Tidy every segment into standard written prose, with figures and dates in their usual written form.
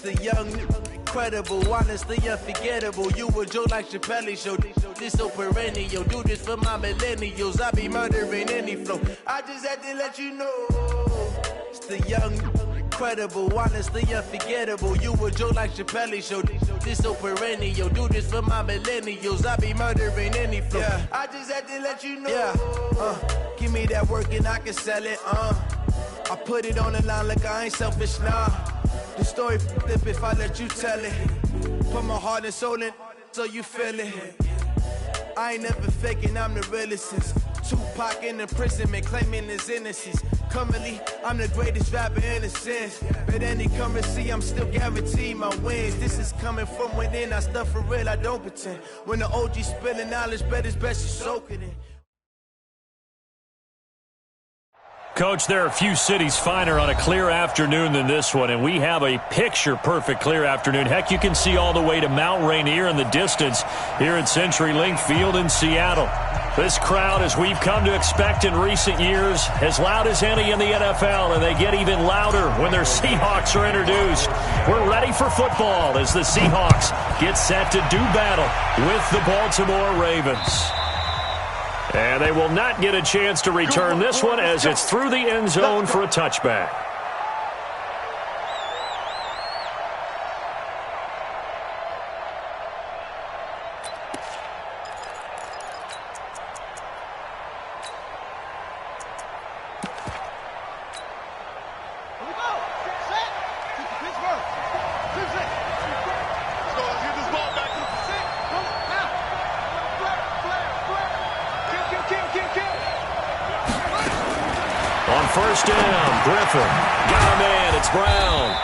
the young, incredible, honestly unforgettable. You a joke like Chappelle Show. This so perennial. Do this for my millennials. I be murdering any flow. I just had to let you know. It's the young, incredible, honestly unforgettable. You a joke like Chappelle Show. This so perennial. Do this for my millennials. I be murdering any flow. Yeah. I just had to let you know. Yeah. Give me that work and I can sell it. I put it on the line like I ain't selfish, nah. The story flip if I let you tell it. Put my heart and soul in so you feel it. I ain't never faking, I'm the realest since Tupac in imprisonment, claiming his innocence. Currently, I'm the greatest rapper in a sense. But any currency, I'm still guaranteed my wins. This is coming from within, I stuff for real, I don't pretend. When the OG spilling knowledge, bet it's best you soak it in. Coach, there are a few cities finer on a clear afternoon than this one, and we have a picture-perfect clear afternoon. Heck, you can see all the way to Mount Rainier in the distance here at CenturyLink Field in Seattle. This crowd, as we've come to expect in recent years, as loud as any in the NFL, and they get even louder when their Seahawks are introduced. We're ready for football as the Seahawks get set to do battle with the Baltimore Ravens. And they will not get a chance to return this one as it's through the end zone for a touchback. First down, Griffin. Got a man, it's Brown.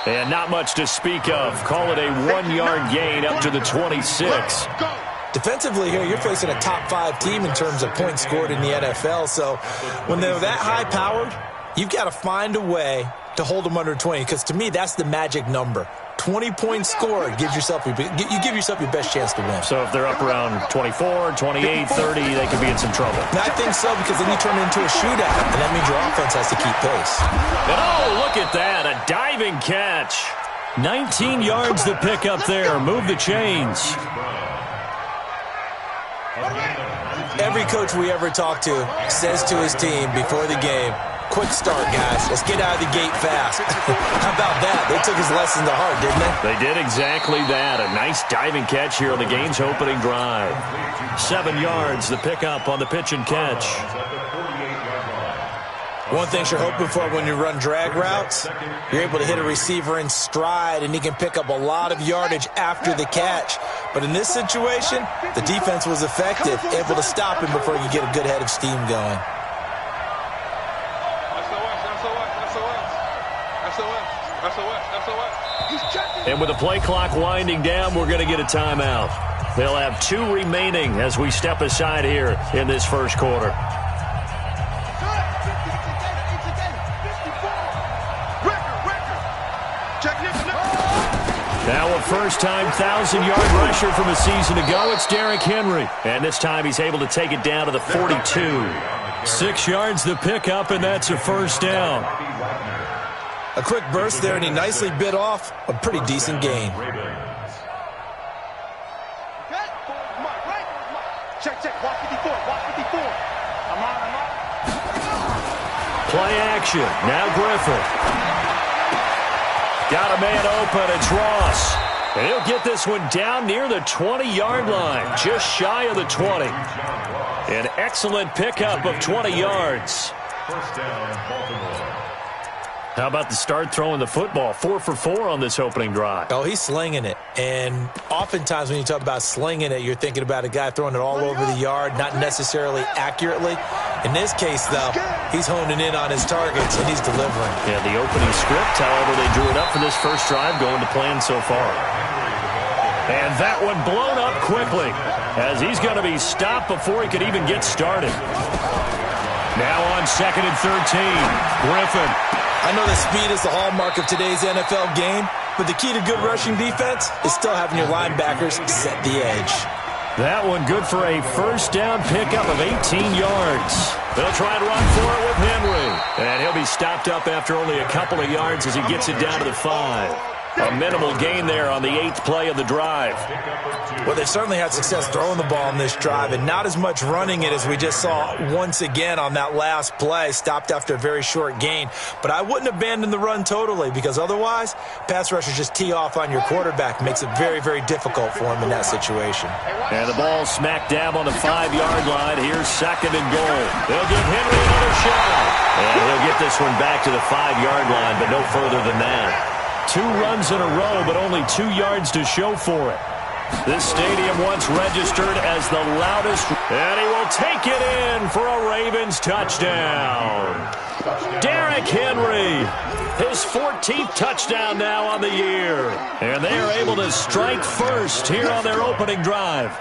And not much to speak of. Call it a 1-yard gain up to the 26. Defensively here, you're facing a top 5 team in terms of points scored in the NFL. So when they're that high-powered, you've got to find a way to hold them under 20. Because to me, that's the magic number. 20 points scored gives yourself you give yourself your best chance to win. So if they're up around 24, 28, 30, they could be in some trouble. I think so, because then you turn it into a shootout, and that means your offense has to keep pace. And oh, look at that, a diving catch. 19 yards to pick up there. Move the chains. Every coach we ever talk to says to his team before the game, quick start, guys. Let's get out of the gate fast. How about that? They took his lesson to heart, didn't they? They did exactly that. A nice diving catch here on the game's opening drive. 7 yards, the pickup on the pitch and catch. One thing you're hoping for when you run drag routes, you're able to hit a receiver in stride, and he can pick up a lot of yardage after the catch. But in this situation, the defense was effective, able to stop him before he could get a good head of steam going. And with the play clock winding down, we're going to get a timeout. They'll have 2 remaining as we step aside here in this first quarter. Now a first-time 1,000-yard rusher from a season ago. It's Derrick Henry. And this time he's able to take it down to the 42. 6 yards the pickup, and that's a first down. A quick burst there, and he nicely bit off a pretty decent gain. Play action. Now Griffin. Got a man open. It's Ross. And he'll get this one down near the 20-yard line, just shy of the 20. An excellent pickup of 20 yards. First down, Baltimore. How about the start throwing the football? 4 for 4 on this opening drive. Oh, he's slinging it. And oftentimes when you talk about slinging it, you're thinking about a guy throwing it all over the yard, not necessarily accurately. In this case, though, he's honing in on his targets, and he's delivering. Yeah, the opening script, however, they drew it up for this first drive, going to plan so far. And that one blown up quickly, as he's going to be stopped before he could even get started. Now on 2nd and 13, Griffin. I know that speed is the hallmark of today's NFL game, but the key to good rushing defense is still having your linebackers set the edge. That one good for a first down pickup of 18 yards. They'll try and run for it with Henry. And he'll be stopped up after only a couple of yards as he gets it down to the 5. A minimal gain there on the 8th play of the drive. Well, they certainly had success throwing the ball in this drive, and not as much running it as we just saw once again on that last play. Stopped after a very short gain. But I wouldn't abandon the run totally, because otherwise, pass rushers just tee off on your quarterback. Makes it very, very difficult for him in that situation. And the ball smack dab on the 5-yard line. Here's 2nd and goal. They'll give Henry another shot. And he'll get this one back to the 5-yard line, but no further than that. 2 runs in a row, but only 2 yards to show for it. This stadium once registered as the loudest, and he will take it in for a Ravens touchdown. Derrick Henry, his 14th touchdown now on the year. And they are able to strike first here on their opening drive.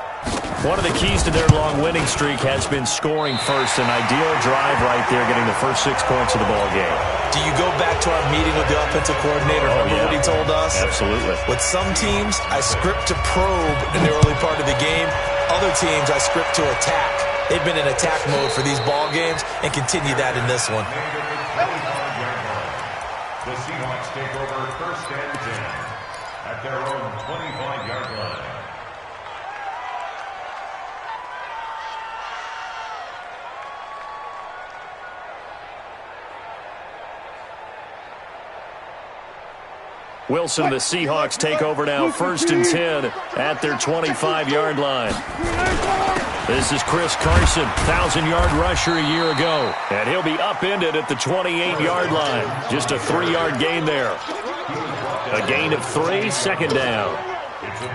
One of the keys to their long winning streak has been scoring first. An ideal drive right there, getting the first 6 points of the ball game. Do you go back to our meeting with the offensive coordinator? Remember what he told us? Absolutely. With some teams, I script to probe in the early part of the game. Other teams, I script to attack. They've been in attack mode for these ball games and continue that in this one. The Seahawks take over 1st and 10 at their own 25-yard line. Wilson, the Seahawks take over now, 1st and 10 at their 25-yard line. This is Chris Carson, 1,000-yard rusher a year ago. And he'll be upended at the 28-yard line. Just a 3-yard gain there. A gain of 3, 2nd down.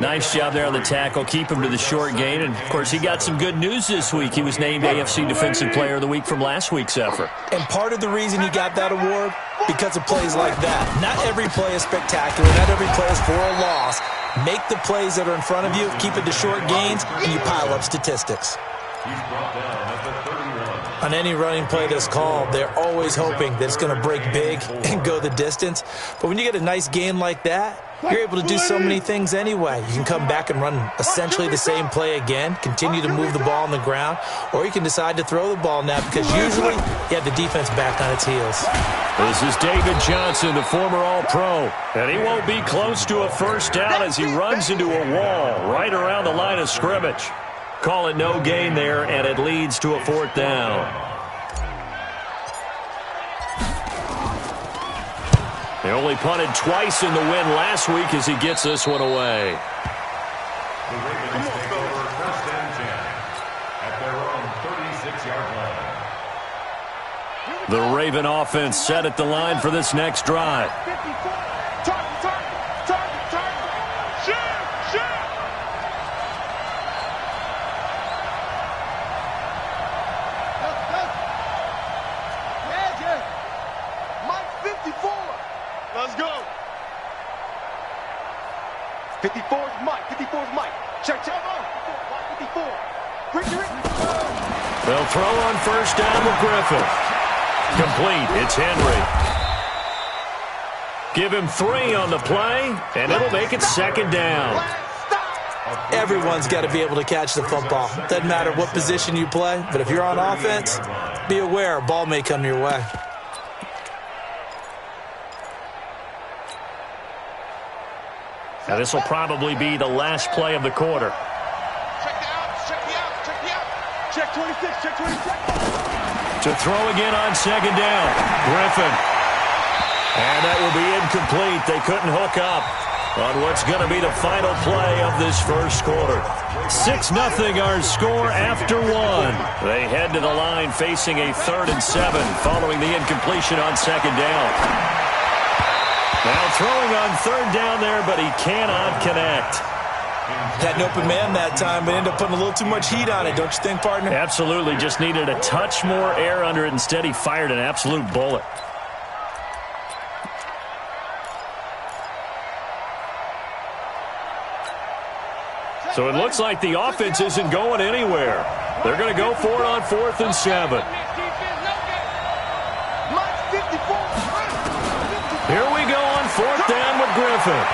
Nice job there on the tackle. Keep him to the short gain. And, of course, he got some good news this week. He was named AFC Defensive Player of the Week from last week's effort. And part of the reason he got that award, because of plays like that. Not every play is spectacular. Not every play is for a loss. Make the plays that are in front of you, keep it to short gains, and you pile up statistics. He's brought down at the 31. On any running play that's called, they're always hoping that it's going to break big and go the distance. But when you get a nice gain like that, you're able to do so many things anyway. You can come back and run essentially the same play again, continue to move the ball on the ground, or you can decide to throw the ball now because usually you have the defense back on its heels. This is David Johnson, the former All-Pro, and he won't be close to a 1st down as he runs into a wall right around the line of scrimmage. Call it no gain there, and it leads to a 4th down. They only punted twice in the win last week as he gets this one away. The Ravens take over 1st and 10 at their own 36-yard line. The Raven offense set at the line for this next drive. Let's go. 54 is Mike. 54 is Mike. Check. 54. They'll throw on 1st down with Griffin. Complete. It's Henry. Give him 3 on the play, and it'll make it 2nd down. Everyone's got to be able to catch the football. Doesn't matter what position you play, but if you're on offense, be aware a ball may come your way. Now this will probably be the last play of the quarter. Check the out. Check 26. Check 26. To throw again on 2nd down. Griffin. And that will be incomplete. They couldn't hook up on what's going to be the final play of this 1st quarter. 6-0 our score after 1. They head to the line facing a 3rd and 7 following the incompletion on 2nd down. Now throwing on 3rd down there, but he cannot connect. Had an open man that time, but ended up putting a little too much heat on it, don't you think, partner? Absolutely. Just needed a touch more air under it. Instead, he fired an absolute bullet. So it looks like the offense isn't going anywhere. They're going to go for it on 4th and 7. Here we go on 4th down with Griffin.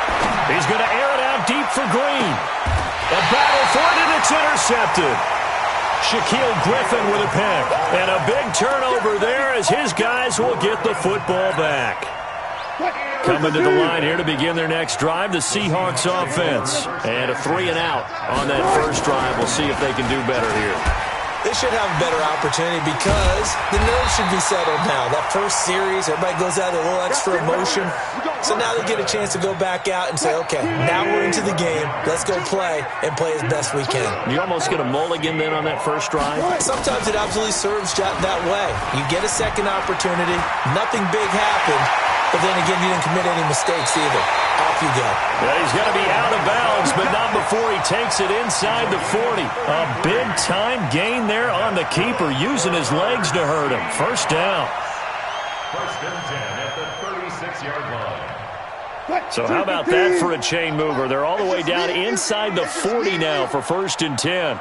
He's going to air it out deep for Green. A battle for it, and it's intercepted. Shaquille Griffin with a pick. And a big turnover there as his guys will get the football back. Coming to the line here to begin their next drive, the Seahawks offense. And a 3-and-out on that first drive. We'll see if they can do better here. They should have a better opportunity because the nerves should be settled now. That first series, everybody goes out with a little extra emotion. So now they get a chance to go back out and say, okay, now we're into the game. Let's go play and play as best we can. You almost get a mulligan then on that first drive? Sometimes it absolutely serves that way. You get a second opportunity. Nothing big happened. But then again, you didn't commit any mistakes either. Off you go. Yeah, he's going to be out of bounds, but not before he takes it inside the 40. A big-time gain there on the keeper, using his legs to hurt him. First down. First and 10 at the 36-yard line. So how about that for a chain mover? They're all the way down inside the 40 now for first and 10.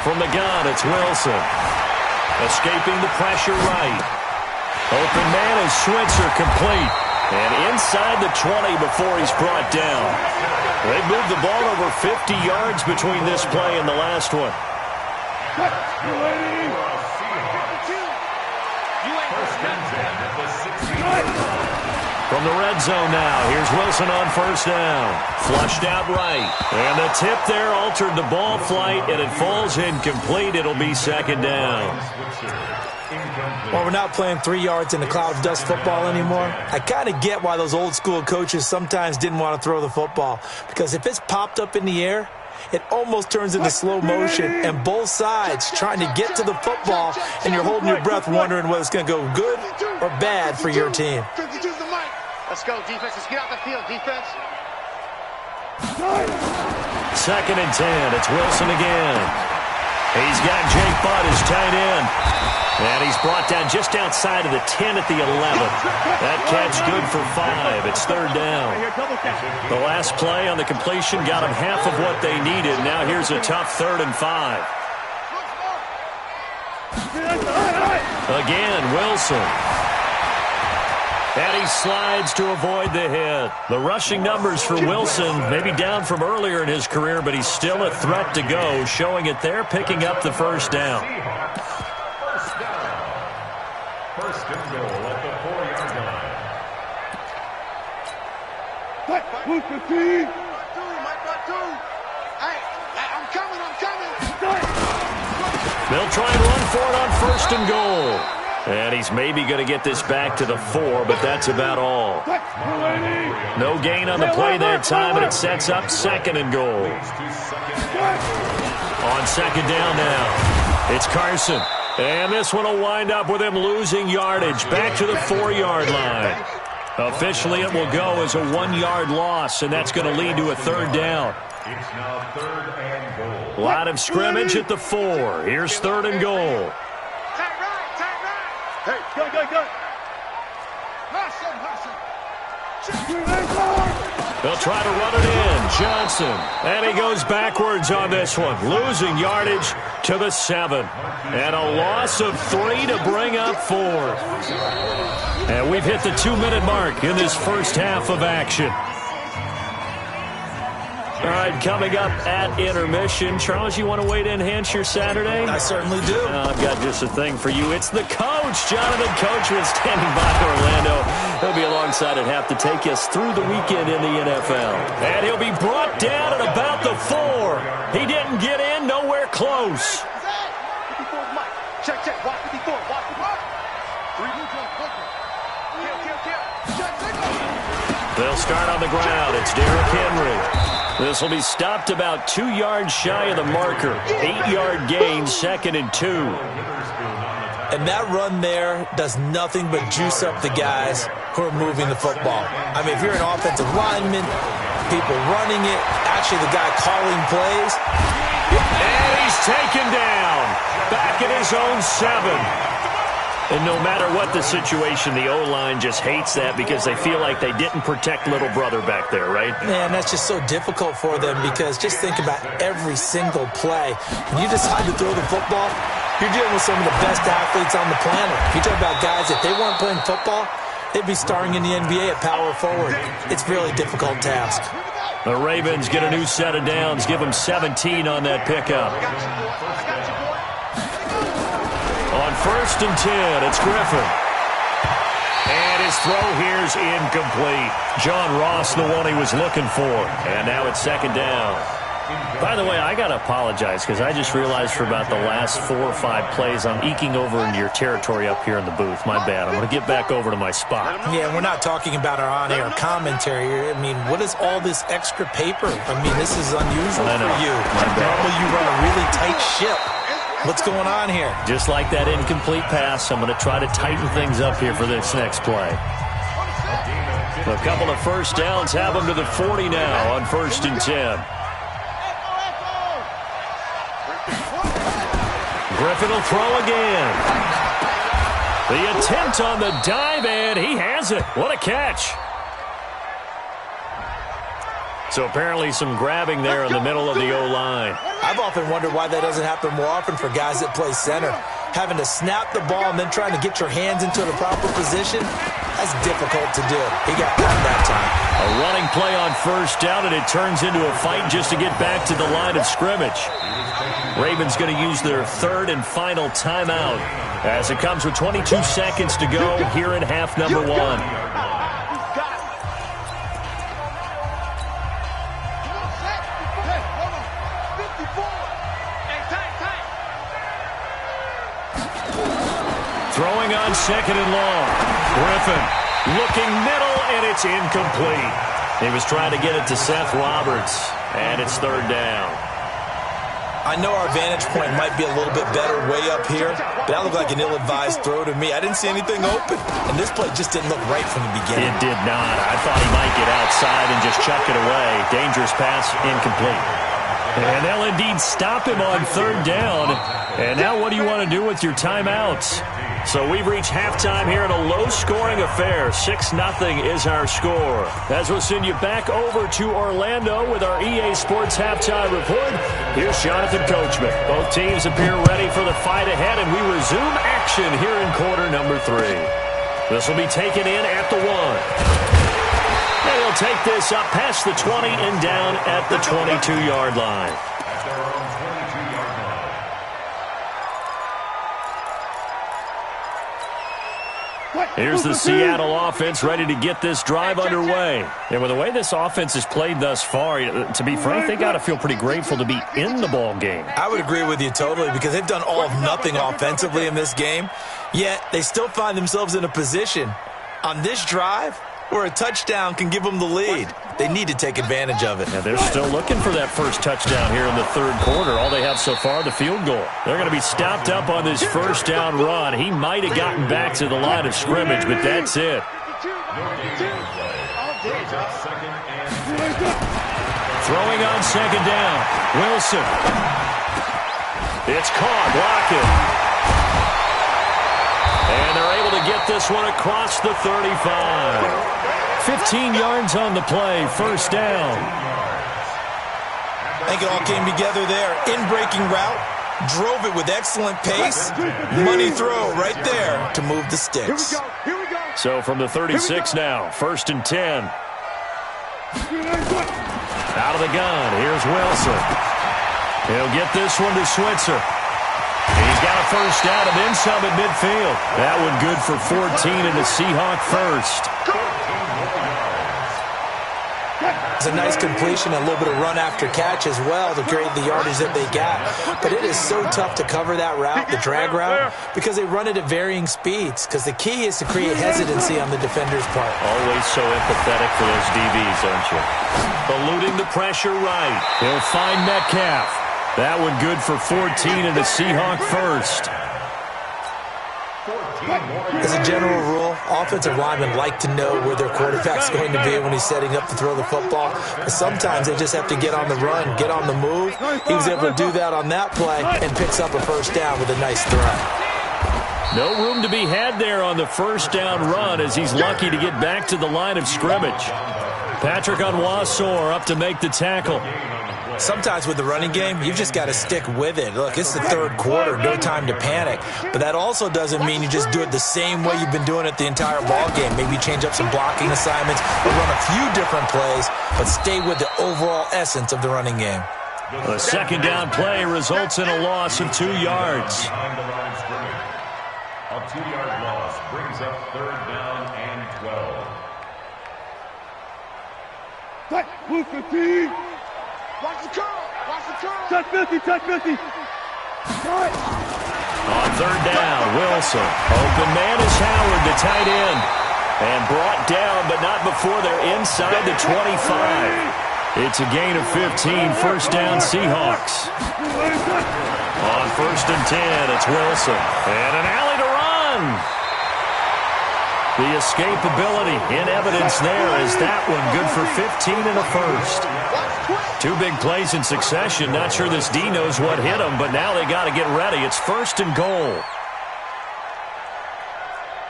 From the gun, it's Wilson. Escaping the pressure right. Open man is Switzer, complete. And inside the 20 before he's brought down. They've moved the ball over 50 yards between this play and the last one. From the red zone now, here's Wilson on first down. Flushed out right. And the tip there altered the ball flight, and it falls incomplete. It'll be second down. Well, we're not playing 3 yards in a cloud of dust football anymore. I kind of get why those old school coaches sometimes didn't want to throw the football. Because if it's popped up in the air, it almost turns into slow motion, and both sides trying to get to the football, and you're holding your breath wondering whether it's going to go good or bad for your team. Let's go, defense. Let's get out the field, defense. Second and 10. It's Wilson again. He's got Jake Butt as tight end. And he's brought down just outside of the 10 at the 11. That catch good for 5. It's third down. The last play on the completion got him half of what they needed. Now here's a tough 3rd and 5. Again, Wilson. And he slides to avoid the hit. The rushing numbers for Wilson maybe down from earlier in his career, but he's still a threat to go, showing it there, picking up the first down. First and goal at the 4-yard line. They'll try and run for it on first and goal. And he's maybe going to get this back to the 4, but that's about all. No gain on the play that time, and it sets up second and goal. On second down now, it's Carson. And this one will wind up with him losing yardage back to the 4-yard line. Officially, it will go as a 1-yard loss, and that's going to lead to a third down. It's now 3rd and goal. Line of scrimmage at the 4. Here's 3rd and goal. Hey, go. They'll try to run it in. Johnson. And he goes backwards on this one. Losing yardage to the 7. And a loss of 3 to bring up 4. And we've hit the 2-minute mark in this first half of action. All right, coming up at intermission. Charles, you want to wait to enhance your Saturday? I certainly do. I've got just a thing for you. It's the coach, Jonathan Coachman, standing by Orlando. He'll be alongside at half to take us through the weekend in the NFL. And he'll be brought down at about the 4. He didn't get in, nowhere close. 54's Mike. Check. Watch 54. Watch 54. They'll start on the ground. It's Derrick Henry. This will be stopped about 2 yards shy of the marker. 8-yard gain, 2nd and 2. And that run there does nothing but juice up the guys who are moving the football. I mean, if you're an offensive lineman, people running it, actually the guy calling plays. And he's taken down. Back at his own 7. And no matter what the situation, the O-line just hates that because they feel like they didn't protect little brother back there, right? Man, that's just so difficult for them because just think about every single play. When you decide to throw the football, you're dealing with some of the best athletes on the planet. You talk about guys, if they weren't playing football, they'd be starring in the NBA at power forward. It's a really difficult task. The Ravens get a new set of downs, give them 17 on that pickup. On first and 10, it's Griffin. And his throw here's incomplete. John Ross, the one he was looking for. And now it's second down. By the way, I got to apologize because I just realized for about the last 4 or 5 plays I'm eking over into your territory up here in the booth. My bad. I'm going to get back over to my spot. Yeah, we're not talking about our on-air commentary here. I mean, what is all this extra paper? I mean, this is unusual for you. Normally you run a really tight ship. What's going on here? Just like that incomplete pass, I'm going to try to tighten things up here for this next play. A couple of first downs have them to the 40 now on 1st and 10. Griffin will throw again. The attempt on the dive, and he has it. What a catch. So apparently some grabbing there in the middle of the O-line. I've often wondered why that doesn't happen more often for guys that play center. Having to snap the ball and then trying to get your hands into the proper position, that's difficult to do. He got caught that time. A running play on 1st down, and it turns into a fight just to get back to the line of scrimmage. Ravens going to use their 3rd and final timeout as it comes with 22 seconds to go here in half number 1. Throwing on 2nd and long. Griffin looking middle, and it's incomplete. He was trying to get it to Seth Roberts, and it's 3rd down. I know our vantage point might be a little bit better way up here, but that looked like an ill-advised throw to me. I didn't see anything open, and this play just didn't look right from the beginning. It did not. I thought he might get outside and just chuck it away. Dangerous pass, incomplete. And they'll indeed stop him on 3rd down. And now what do you want to do with your timeouts? So we've reached halftime here in a low-scoring affair. 6-0 is our score. As we'll send you back over to Orlando with our EA Sports Halftime Report, here's Jonathan Coachman. Both teams appear ready for the fight ahead, and we resume action here in quarter number 3. This will be taken in at the 1. And he'll take this up past the 20 and down at the 22-yard line. Here's the Seattle offense ready to get this drive underway. And with the way this offense has played thus far, to be frank, they got to feel pretty grateful to be in the ball game. I would agree with you totally because they've done all of nothing offensively in this game, yet they still find themselves in a position on this drive where a touchdown can give them the lead. They need to take advantage of it. Yeah, they're still looking for that first touchdown here in the 3rd quarter. All they have so far, the field goal. They're going to be stopped up on this 1st down run. He might have gotten back to the line of scrimmage, but that's it. Throwing on 2nd down. Wilson. It's caught. Blocking. And they're able to get this one across the 35. 15 yards on the play, 1st down. I think it all came together there. In-breaking route, drove it with excellent pace. Money throw right there to move the sticks. So from the 36 now, 1st and 10. Out of the gun, here's Wilson. He'll get this one to Switzer. He's got a 1st down and then some at midfield. That one good for 14 and the Seahawk 1st. It's a nice completion, a little bit of run after catch as well to create the yardage that they got. But it is so tough to cover that route, the drag route, because they run it at varying speeds. Because the key is to create hesitancy on the defender's part. Always so empathetic for those DBs, aren't you? Eluding the pressure right. He'll find Metcalf. That one good for 14 and the Seahawk 1st. As a general rule, offensive linemen like to know where their quarterback's going to be when he's setting up to throw the football. But sometimes they just have to get on the run, get on the move. He was able to do that on that play and picks up a 1st down with a nice throw. No room to be had there on the 1st down run as he's lucky to get back to the line of scrimmage. Patrick Onwuasor up to make the tackle. Sometimes with the running game, you've just got to stick with it. Look, it's the 3rd quarter, no time to panic. But that also doesn't mean you just do it the same way you've been doing it the entire ball game. Maybe change up some blocking assignments or run a few different plays, but stay with the overall essence of the running game. A 2nd down play results in a loss of 2 yards. A 2-yard loss brings up 3rd down and 12. Move 15. Watch the curl. Watch the curl. Touch 50. Touch 50. On 3rd down, Wilson. Open man is Howard, the tight end. And brought down, but not before they're inside the 25. It's a gain of 15, 1st down Seahawks. On 1st and 10, it's Wilson. And an alley to run. The escapability in evidence there is that one good for 15 and a 1st. 2 big plays in succession. Not sure this D knows what hit him, but now they got to get ready. It's 1st and goal.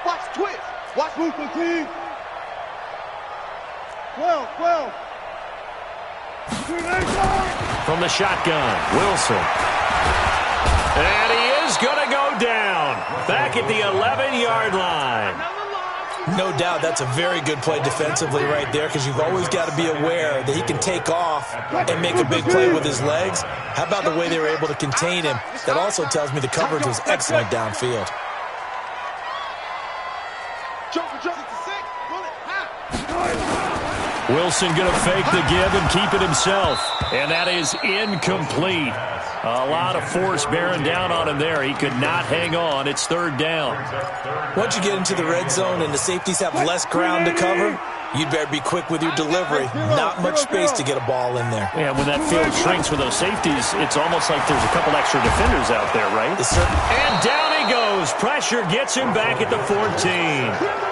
Watch twist. Watch move 15. 12. From the shotgun, Wilson. And he is going to go down. Back at the 11-yard line. No doubt that's a very good play defensively right there, because you've always got to be aware that he can take off and make a big play with his legs. How about the way they were able to contain him? That also tells me the coverage was excellent downfield. Wilson going to fake the give and keep it himself. And that is incomplete. A lot of force bearing down on him there. He could not hang on. It's 3rd down. Once you get into the red zone and the safeties have less ground to cover, you'd better be quick with your delivery. Not much space to get a ball in there. Yeah, when that field shrinks with those safeties, it's almost like there's a couple extra defenders out there, right? And down he goes. Pressure gets him back at the 14.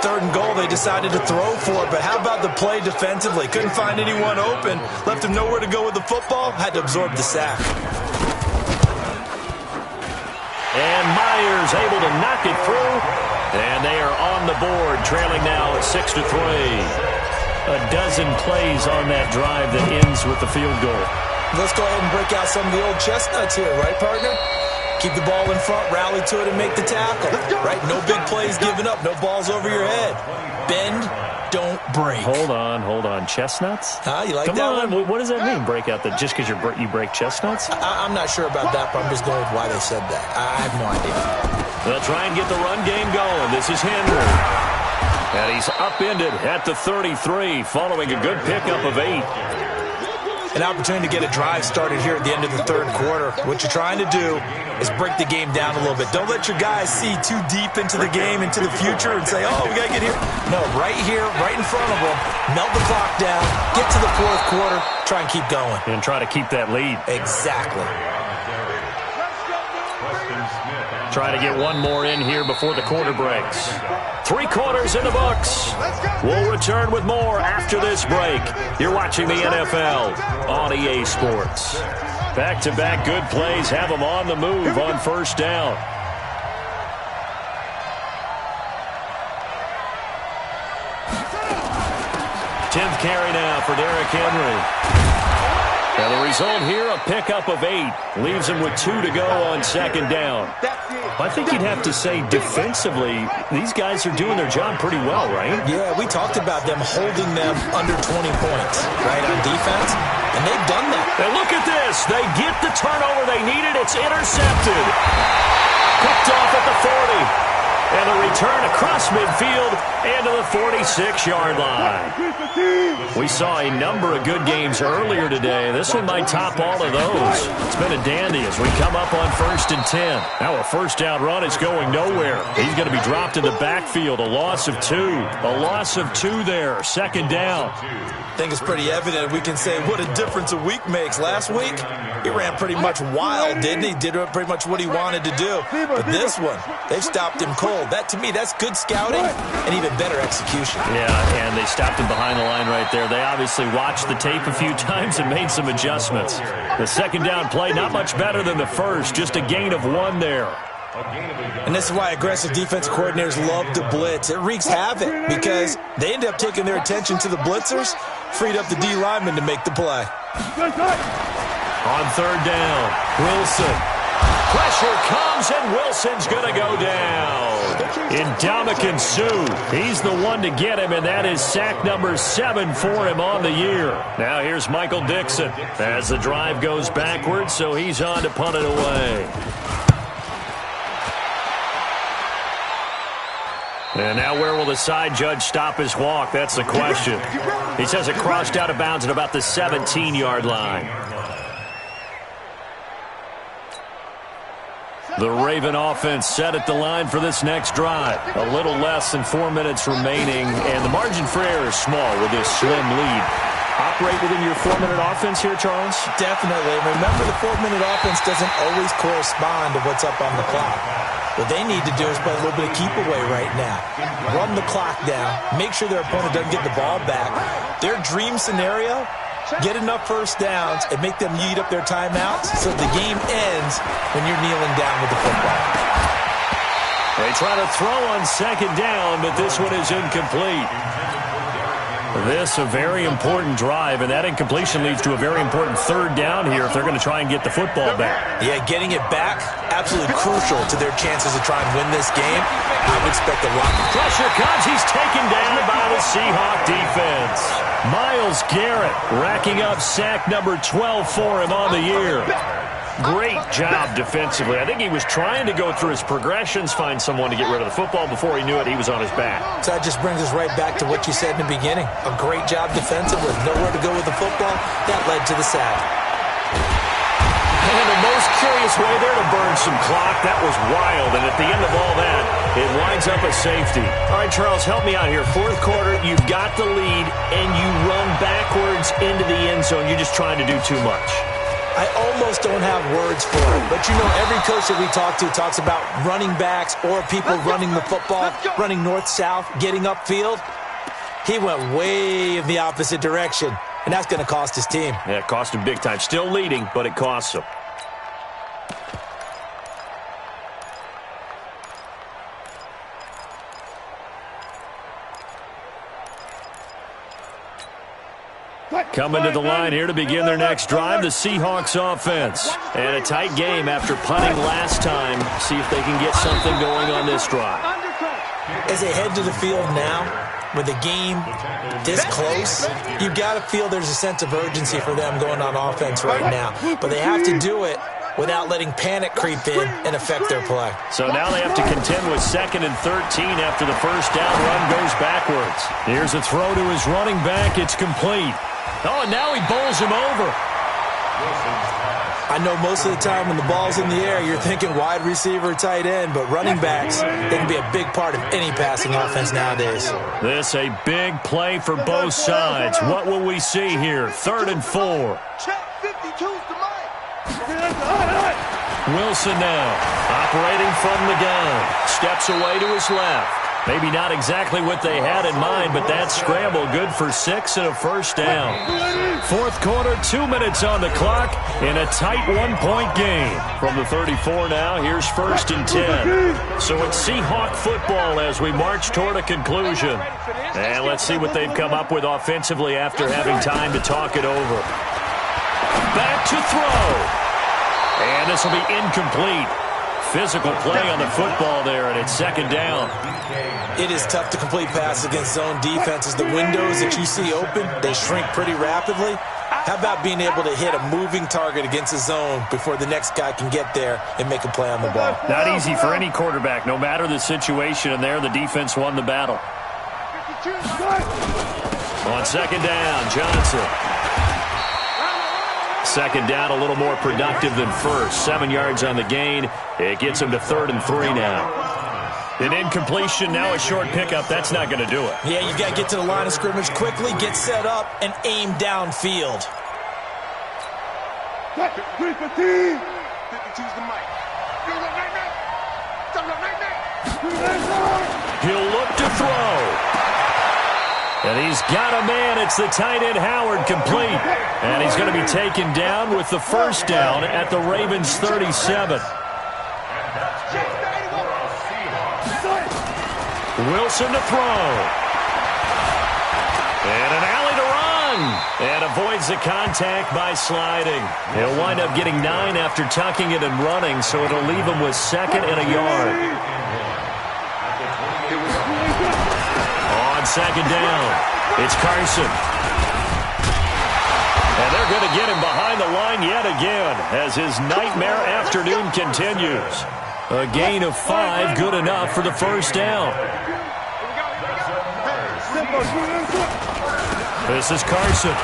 3rd and goal, they decided to throw for it, but how about the play defensively? Couldn't find anyone open, left him nowhere to go with the football, had to absorb the sack. And Myers able to knock it through, and they are on the board, trailing now at 6-3. A dozen plays on that drive that ends with the field goal. Let's go ahead and break out some of the old chestnuts here, right, partner? Keep the ball in front, rally to it, and make the tackle. Right? No big plays given up, no balls over your head. Bend, don't break. Hold on. Chestnuts? You like Come that on. one? What does that mean, break out? Just because you break chestnuts? I'm not sure about that, but I'm just going with why they said that. I have no idea. They'll try and get the run game going. This is Henry. And he's upended at the 33 following a good pickup of 8. An opportunity to get a drive started here at the end of the 3rd quarter. What you're trying to do is break the game down a little bit. Don't let your guys see too deep into the game, into the future, and say, oh, we got to get here. No, right here, right in front of them, melt the clock down, get to the 4th quarter, try and keep going. And try to keep that lead. Exactly. Try to get one more in here before the quarter breaks. 3 quarters in the books. We'll return with more after this break. You're watching the NFL on EA Sports. Back-to-back good plays have them on the move on 1st down. Tenth carry now for Derrick Henry. And the result here, a pickup of 8. Leaves him with 2 to go on 2nd down. I think you'd have to say defensively, these guys are doing their job pretty well, right? Yeah, we talked about them holding them under 20 points, right, on defense, and they've done that. And look at this. They get the turnover they needed. It's intercepted. Picked off at the 40. And a return across midfield and to the 46-yard line. We saw a number of good games earlier today. This one might top all of those. It's been a dandy as we come up on 1st and 10. Now a 1st down run is going nowhere. He's going to be dropped in the backfield. A loss of 2. A loss of 2 there. 2nd down. I think it's pretty evident. We can say what a difference a week makes. Last week, he ran pretty much wild, didn't he? Did pretty much what he wanted to do. But this one, they've stopped him cold. That, to me, that's good scouting and even better execution. Yeah, and they stopped him behind the line right there. They obviously watched the tape a few times and made some adjustments. The 2nd down play, not much better than the first. Just a gain of 1 there. And this is why aggressive defensive coordinators love to blitz. It wreaks havoc because they end up taking their attention to the blitzers, freed up the D lineman to make the play. On 3rd down, Wilson. Pressure comes, and Wilson's going to go down. Ndamukong Suh, he's the one to get him, and that is sack number 7 for him on the year. Now here's Michael Dixon as the drive goes backwards, so he's on to punt it away. And now where will the side judge stop his walk? That's the question. He says it crossed out of bounds at about the 17-yard line. The Raven offense set at the line for this next drive. A little less than 4 minutes remaining, and the margin for error is small with this slim lead. Operate within your 4-minute offense here, Charles? Definitely. Remember, the 4-minute offense doesn't always correspond to what's up on the clock. What they need to do is play a little bit of keep away right now. Run the clock down. Make sure their opponent doesn't get the ball back. Their dream scenario, get enough first downs and make them eat up their timeouts so the game ends when you're kneeling down with the football. They try to throw on second down, but this one is incomplete. This a very important drive, and that incompletion leads to a very important third down here if they're going to try and get the football back. Yeah, getting it back, absolutely crucial to their chances to try and win this game. I would expect a lot. Pressure comes. He's taken down by the Seahawk defense. Myles Garrett racking up sack number 12 for him on the year. Great job defensively. I think he was trying to go through his progressions, find someone to get rid of the football. Before he knew it, he was on his back. So that just brings us right back to what you said in the beginning. A great job defensively. Nowhere to go with the football. That led to the sack. And the most curious way there to burn some clock. That was wild. And at the end of all that, it winds up a safety. All right, Charles, help me out here. Fourth quarter, you've got the lead, and you run backwards into the end zone. You're just trying to do too much. I almost don't have words for it. But, you know, every coach that we talk to talks about running backs or people running the football, running north-south, getting upfield. He went way in the opposite direction, and that's going to cost his team. Yeah, it cost him big time. Still leading, but it costs him. Coming to the line here to begin their next drive, the Seahawks offense. And a tight game after punting last time. See if they can get something going on this drive. As they head to the field now, with the game this close, you've got to feel there's a sense of urgency for them going on offense right now. But they have to do it without letting panic creep in and affect their play. So now they have to contend with 2nd and 13 after the first down run goes backwards. Here's a throw to his running back. It's complete. Oh, and now he bowls him over. I know most of the time when the ball's in the air, you're thinking wide receiver, tight end, but running backs, they can be a big part of any passing offense nowadays. This a big play for both sides. What will we see here? 3rd and 4. Wilson now, operating from the gun. Steps away to his left. Maybe not exactly what they had in mind, but that scramble good for 6 and a first down. Fourth quarter, 2 minutes on the clock in a tight one-point game. From the 34 now, here's 1st and 10. So it's Seahawk football as we march toward a conclusion. And let's see what they've come up with offensively after having time to talk it over. Back to throw. And this will be incomplete. Physical play on the football there, and it's 2nd down. It is tough to complete passes against zone defenses. The windows that you see open, they shrink pretty rapidly. How about being able to hit a moving target against a zone before the next guy can get there and make a play on the ball? Not easy for any quarterback, no matter the situation, and there the defense won the battle. On 2nd down, Johnson. 2nd down, a little more productive than first. 7 yards on the gain. It gets him to 3rd and 3 now. An incompletion, now a short pickup. That's not going to do it. Yeah, you've got to get to the line of scrimmage quickly, get set up, and aim downfield. 315. He'll look to throw. And he's got a man. It's the tight end Howard, complete. And he's going to be taken down with the first down at the Ravens 37. Wilson to throw. And an alley to run. And avoids the contact by sliding. He'll wind up getting 9 after tucking it and running, so it'll leave him with 2nd and a yard. On 2nd down, it's Carson. And they're going to get him behind the line yet again as his nightmare afternoon continues. A gain of 5, good enough for the first down. This is Carson.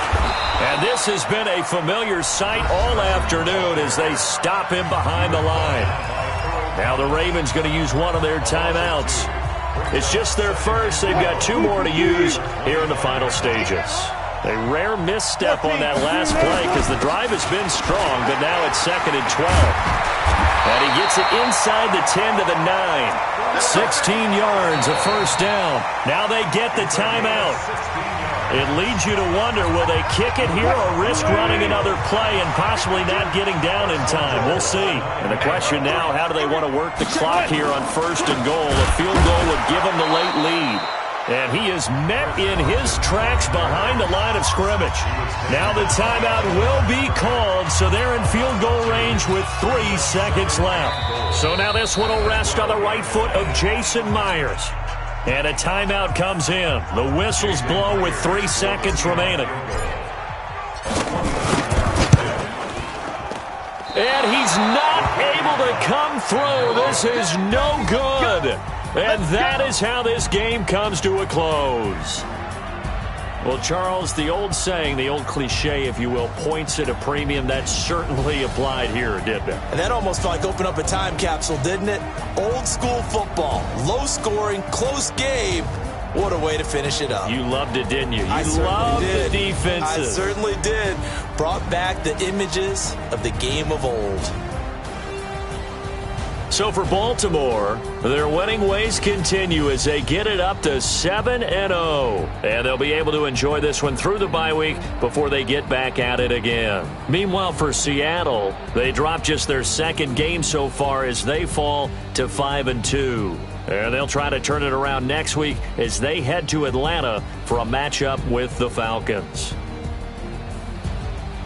And this has been a familiar sight all afternoon as they stop him behind the line. Now the Ravens going to use one of their timeouts. It's just their first. They've got 2 more to use here in the final stages. A rare misstep on that last play because the drive has been strong, but now it's 2nd and 12. And he gets it inside the 10 to the 9. 16 yards, a first down. Now they get the timeout. It leads you to wonder, will they kick it here or risk running another play and possibly not getting down in time? We'll see. And the question now, how do they want to work the clock here on 1st and goal? A field goal would give them the late lead. And he is met in his tracks behind the line of scrimmage. Now the timeout will be called, so they're in field goal range with 3 seconds left. So now this one will rest on the right foot of Jason Myers. And a timeout comes in. The whistle's blown with 3 seconds remaining. And he's not able to come through. This is no good. And that is how this game comes to a close. Well, Charles, the old saying, the old cliche, if you will, points at a premium, that certainly applied here, didn't it? And that almost like opened up a time capsule, didn't it? Old school football, low scoring, close game. What a way to finish it up. You loved it, didn't you? I You loved the did. defenses. I certainly did. Brought back the images of the game of old. So for Baltimore, their winning ways continue as they get it up to 7-0. And they'll be able to enjoy this one through the bye week before they get back at it again. Meanwhile, for Seattle, they dropped just their 2nd game so far as they fall to 5-2. And they'll try to turn it around next week as they head to Atlanta for a matchup with the Falcons.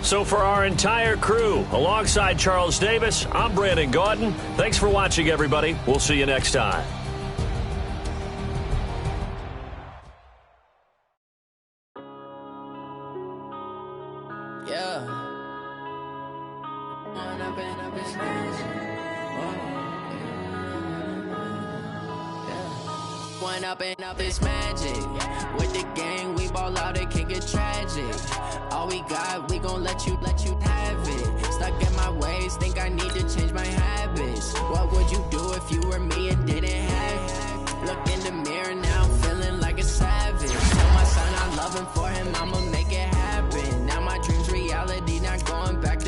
So for our entire crew, alongside Charles Davis, I'm Brandon Gaudin. Thanks for watching, everybody. We'll see you next time. Yeah. One up and up is magic. With the gang, we ball out, it can get tragic. All we got, we gon' let you have it. Stuck in my ways, think I need to change my habits. What would you do if you were me and didn't have it? Look in the mirror now, I'm feeling like a savage. Tell my son I love him, for him I'ma make it happen. Now my dream's reality, not going back to.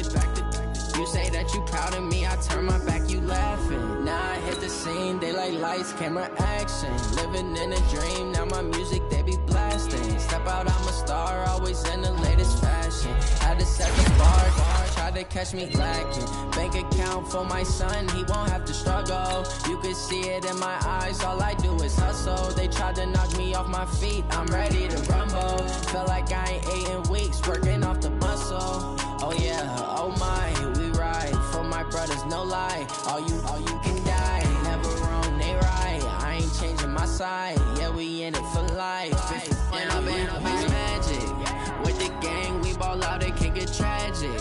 You say that you proud of me, I turn my back, you laughing. Now I hit the scene, they like lights, camera, action. Living in a dream, now my music, they be blasting. Step out, I'm a star, always in the latest fashion. Had to set the bar, tried to catch me lacking. Bank account for my son, he won't have to struggle. You can see it in my eyes, all I do is hustle. They tried to knock me off my feet, I'm ready to rumble. Felt like I ain't ate in weeks, working off the muscle. Oh yeah, oh my, we ride for my brothers, no lie. All you can die, never wrong, they right. I ain't changing my side, yeah, we in it for life. When up is magic. With the gang, we ball out, it can get tragic.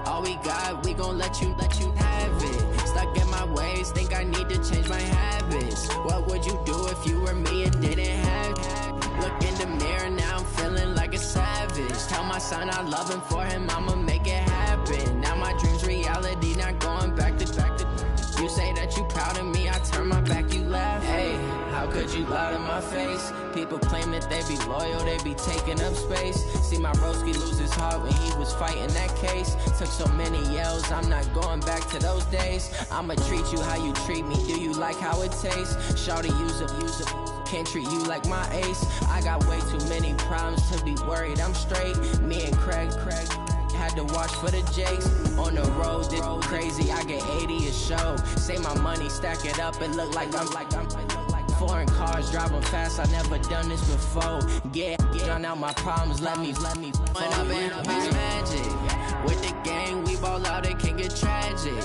All we got, we gon' let you have it. Stuck in my ways, think I need to change my habits. What would you do if you were me and didn't have it? Look in the mirror, now I'm feeling like a savage. Tell my son I love him, for him I'ma make it happen. Now my dream's reality, not going back to. You say that you proud of me, I turn my back, you laugh. Hey, how could you lie to my face? People claim that they be loyal, they be taking up space. See my broski lose his heart when he was fighting that case. Took so many yells, I'm not going back to those days. I'ma treat you how you treat me, do you like how it tastes? Shawty, use up. Can't treat you like my ace. I got way too many problems to be worried, I'm straight. Me and Craig had to watch for the Jakes. On the road, this crazy, I get 80 a show. Say my money, stack it up, it look like I'm foreign cars, driving fast, I never done this before. Get drown out my problems, let me When up is magic. With the gang, we ball out, it can get tragic.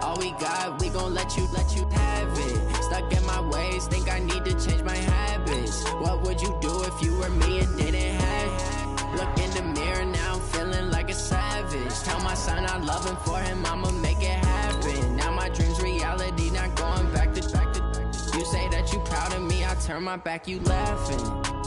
All we got, we gon' let you have it. Stuck in my ways, think I need to change my habits. What would you do if you were me and didn't have it? Look in the mirror, now I'm feeling like a savage. Tell my son I love him, for him I'ma make it happen. Now my dream's reality, not going back to. You say that you proud of me, I turn my back, you laughing.